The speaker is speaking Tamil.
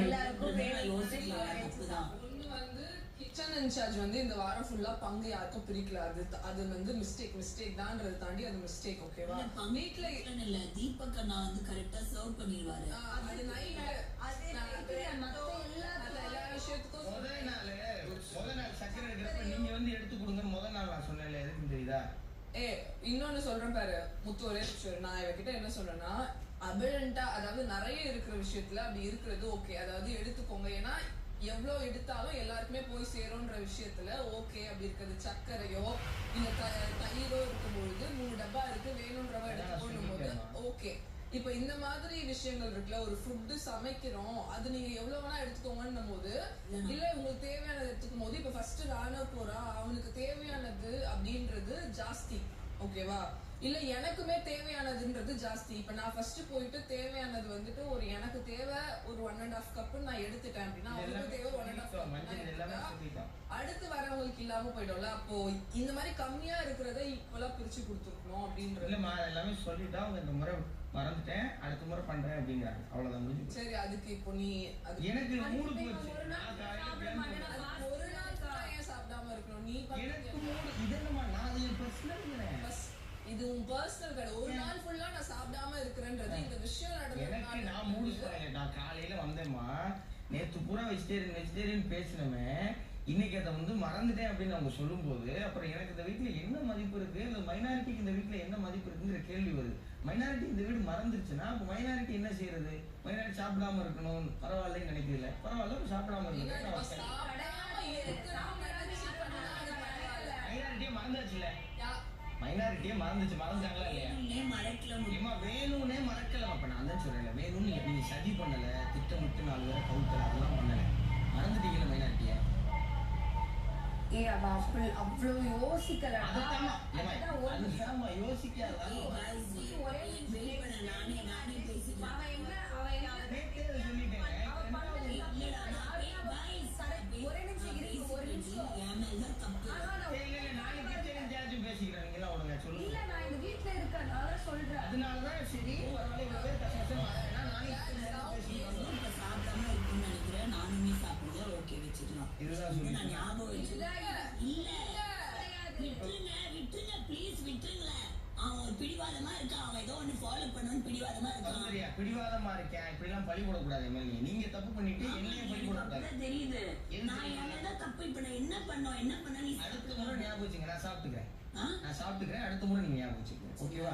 எல்லாருக்கும் கிச்சன் இன்சார்ஜ் வந்து இந்த வாரம் ஃபுல்லா பங்கு யாருக்கும் பிரிக்கல. அது வந்து மிஸ்டேக் தான்ன்றதை தாண்டி அது மிஸ்டேக். ஓகேவா? வீட்ல இல்ல தீபக் அண்ணா வந்து கரெக்டா சர்வ் பண்ணிடுவாரு. அது நைட் எல்லா விஷயத்துக்கும் முதல் நாள் சக்கரை எடுக்கிறப்ப நீங்க வந்து எடுத்து கொடுங்க. முதல் நாள் நான் சொன்னேன்ல, எதுக்கு தெரியுதா? இன்னொன்னு சொல்றேன் பாரு முத்து, ஒரே விஷயம். நான் இவகிட்ட என்ன சொல்றேன்னா, அபிலண்டா அதாவது நிறைய இருக்கிற விஷயத்துல அப்படி இருக்கிறது ஓகே, அதாவது எடுத்துக்கோங்க. ஏன்னா எவ்வளவு எடுத்தாலும் எல்லாருக்குமே போய் சேரும்ன்ற விஷயத்துல ஓகே அப்படி இருக்கிறது. சர்க்கரையோ இல்ல தயிரோ இருக்கும்பொழுது 3 டப்பா இருக்கு வேணும்ன்றவ எடுத்துக்கணும் போது ஓகே. இப்ப இந்த மாதிரி விஷயங்கள் இருக்குல்ல, ஒரு ஃபுட்டு சமைக்கிறோம், அது நீங்க எவ்வளவு வேணா எடுத்துக்கோங்கன்னும் போது இல்ல உங்களுக்கு தேவையானது எடுத்துக்கும் போது, இப்ப ஃபர்ஸ்ட் ராணா போறா, அவனுக்கு தேவையானது அப்படின்றது ஜாஸ்தி. ஓகேவா? இல்ல எனக்குமே தேவையானதுன்றது ஜாஸ்தி. இப்ப நான் ஃபர்ஸ்ட் போயிட்டு தேவையானது வந்துட்டு ஒரு எனக்கு தேவை ஒரு 1.5 கப் நான் எடுத்துட்டேன் அப்படின்னா அவங்களுக்கு தேவை 1.5 கப். அடுத்து வரவங்களுக்கு இல்லாம போயிடும்ல. அப்போ இந்த மாதிரி கம்மியா இருக்கிறத ஈக்குவலா பிரிச்சு கொடுத்துருக்கணும் அப்படின்றது. இல்லம்மா, எல்லாமே சொல்லிட்டா அவங்க இந்த முறை மறந்துட்டேன், அடுத்த முறை பண்றேன் அப்படிங்கிறாங்க. அவ்வளவுதான் முடிஞ்சு. சரி, அதுக்கு இப்போ நீ எனக்கு மூடு போச்சு. ஒரு நாள் ஏன் சாப்பிடாம இருக்கணும்? நீ எனக்கு மூடு இதென்னமா, நான் என் பர்சனல் இது உன் பர்சனல் கடை. ஒரு நாள் ஃபுல்லா நான் சாப்பிடாம இருக்கிறேன்றது இந்த விஷயம் எனக்கு நான் மூடு சொல்றேன். நான் காலையில வந்தேம்மா, நேத்து பூரா வெஜிடேரியன் பேசினமே, இன்னைக்கு அதை வந்து மறந்துட்டேன் அப்படின்னு அவங்க சொல்லும் போது, அப்புறம் எனக்கு இந்த வீட்டுல என்ன மதிப்பு இருக்கு, இந்த மைனாரிட்டிக்கு இந்த வீட்டுல என்ன மதிப்பு இருக்குங்கிற கேள்வி வருது. மைனாரிட்டி இந்த வீடு மறந்துருச்சுன்னா அப்ப மைனாரிட்டி என்ன செய்யறது? மைனாரிட்டி சாப்பிடாம இருக்கணும், பரவாயில்லன்னு நினைக்கல. பரவாயில்ல, சாப்பிடாம இருக்கணும். மைனாரிட்டியே மறந்தாச்சுல்ல, மைனாரிட்டியே மறந்துட்டாங்களா இல்லையா? வேணும்னே மறக்கல. அப்ப நான் தான் சொல்றேன், வேணும்னு நீங்க சதி பண்ணல, திட்டமிட்டு 4 பேரை கவுத்தல, அதெல்லாம் பண்ணல. மறந்துட்டீங்கல்ல மைனாரிட்டிய. அவ்வளவு யோசிக்கல. அதனாலதான் சரி நானுமே சாப்பிடுங்க. ஓகே, வச்சுக்கலாம். இதுதான் ஞாபகம் விட்டுருங்க ப்ளீஸ், விட்டுருங்க. அவன் ஒரு பிடிவாதமா இருக்கான், அவன் ஏதோ ஒண்ணு ஃபாலோ பண்ணணும்னு பிடிவாதமா இருக்கான். பிடிவாதமா இருக்கேன், இப்படி எல்லாம் பழி போடக்கூடாது. நீங்க தப்பு பண்ணிட்டு என்னைய பழி போடக்கூடாது. தெரியுது நான் என்னதான் தப்பு. இப்ப நான் என்ன பண்ண நீ அடுத்த முறை ஞாபகம் வச்சுங்க. நான் சாப்பிட்டுக்கிறேன், அடுத்த முறை நீங்க ஞாபகம் வச்சுக்கோங்க. ஓகேவா?